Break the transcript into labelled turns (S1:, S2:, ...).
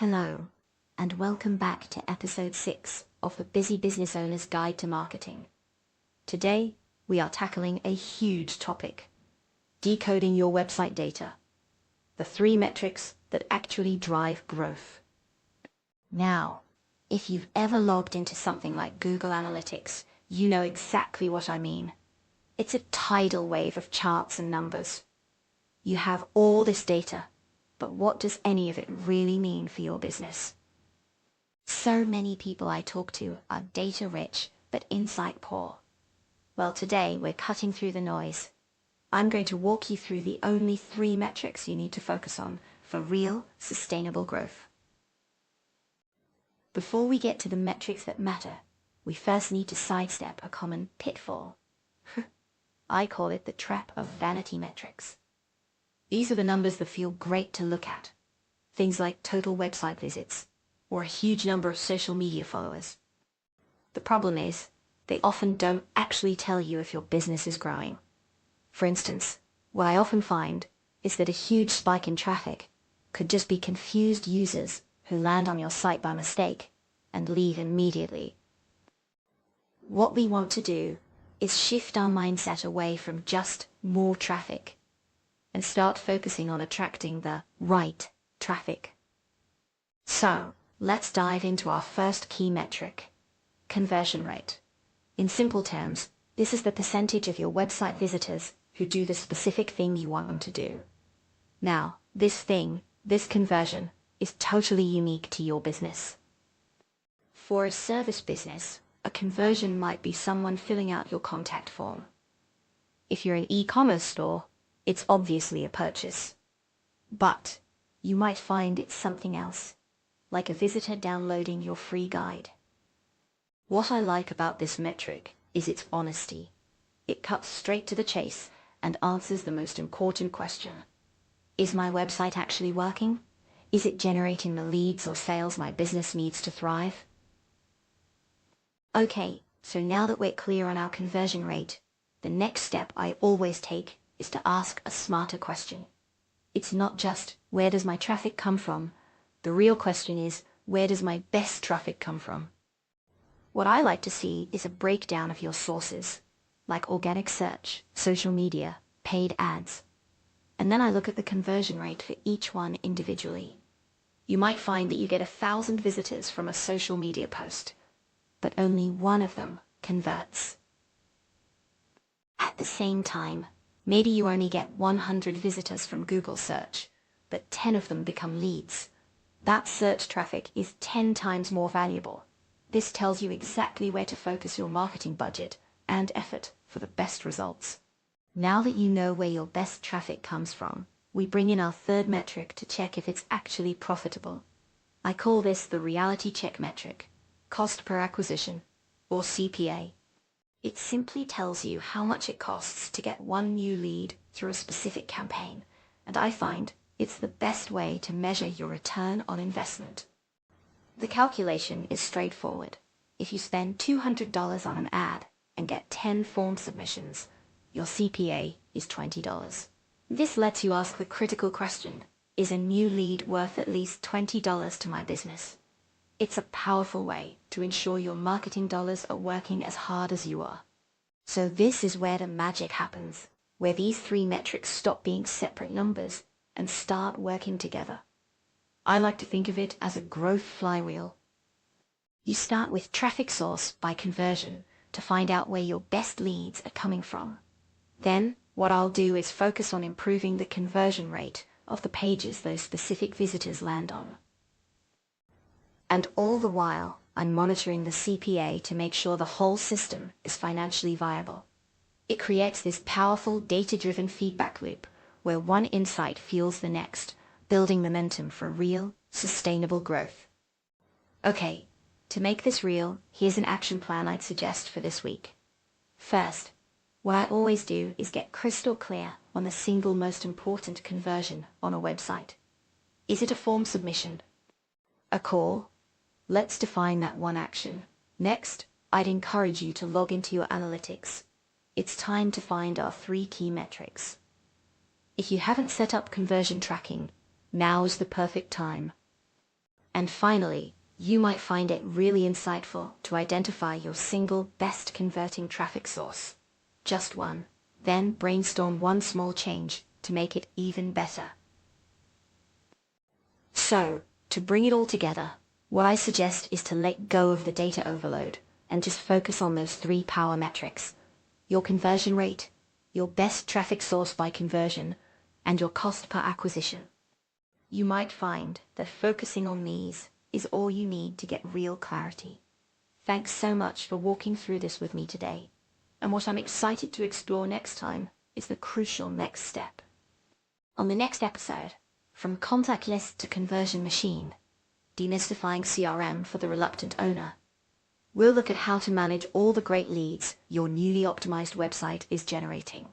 S1: Hello, and welcome back to episode 6 of the Busy Business Owner's Guide to Marketing. Today, we are tackling a huge topic: decoding your website data, the 3 metrics that actually drive growth. Now, if you've ever logged into something like Google Analytics, you know exactly what I mean. It's a tidal wave of charts and numbers. You have all this data, but what does any of it really mean for your business? So many people I talk to are data rich, but insight poor. Well, today we're cutting through the noise. I'm going to walk you through the only 3 metrics you need to focus on for real, sustainable growth. Before we get to the metrics that matter, we first need to sidestep a common pitfall. I call it the trap of vanity metrics. These are the numbers that feel great to look at. Things like total website visits, or a huge number of social media followers. The problem is, they often don't actually tell you if your business is growing. For instance, what I often find is that a huge spike in traffic could just be confused users who land on your site by mistake and leave immediately. What we want to do is shift our mindset away from just more traffic and start focusing on attracting the right traffic. So, let's dive into our first key metric: conversion rate. In simple terms, this is the percentage of your website visitors who do the specific thing you want them to do. Now, this conversion, is totally unique to your business. For a service business, a conversion might be someone filling out your contact form. If you're an e-commerce store, it's obviously a purchase. But you might find it's something else, like a visitor downloading your free guide. What I like about this metric is its honesty. It cuts straight to the chase and answers the most important question. Is my website actually working? Is it generating the leads or sales my business needs to thrive? Okay, so now that we're clear on our conversion rate, the next step I always take is to ask a smarter question. It's not just, where does my traffic come from? The real question is, where does my best traffic come from? What I like to see is a breakdown of your sources, like organic search, social media, paid ads. And then I look at the conversion rate for each one individually. You might find that you get 1,000 visitors from a social media post, but only one of them converts. At the same time, maybe you only get 100 visitors from Google search, but 10 of them become leads. That search traffic is 10 times more valuable. This tells you exactly where to focus your marketing budget and effort for the best results. Now that you know where your best traffic comes from, we bring in our 3rd metric to check if it's actually profitable. I call this the reality check metric, cost per acquisition, or CPA. It simply tells you how much it costs to get one new lead through a specific campaign, and I find it's the best way to measure your return on investment. The calculation is straightforward. If you spend $200 on an ad and get 10 form submissions, your CPA is $20. This lets you ask the critical question: is a new lead worth at least $20 to my business? It's a powerful way to ensure your marketing dollars are working as hard as you are. So this is where the magic happens, where these 3 metrics stop being separate numbers and start working together. I like to think of it as a growth flywheel. You start with traffic source by conversion to find out where your best leads are coming from. Then, what I'll do is focus on improving the conversion rate of the pages those specific visitors land on. And all the while, I'm monitoring the CPA to make sure the whole system is financially viable. It creates this powerful data-driven feedback loop where one insight fuels the next, building momentum for real, sustainable growth. Okay, to make this real, here's an action plan I'd suggest for this week. First, what I always do is get crystal clear on the single most important conversion on a website. Is it a form submission? A call? Let's define that one action. Next, I'd encourage you to log into your analytics. It's time to find our 3 key metrics. If you haven't set up conversion tracking, now is the perfect time. And finally, you might find it really insightful to identify your single best converting traffic source. Just one. Then brainstorm one small change to make it even better. So, to bring it all together, what I suggest is to let go of the data overload and just focus on those three power metrics: your conversion rate, your best traffic source by conversion, and your cost per acquisition. You might find that focusing on these is all you need to get real clarity. Thanks so much for walking through this with me today. And what I'm excited to explore next time is the crucial next step. On the next episode, from contact list to conversion machine, demystifying CRM for the reluctant owner, we'll look at how to manage all the great leads your newly optimized website is generating.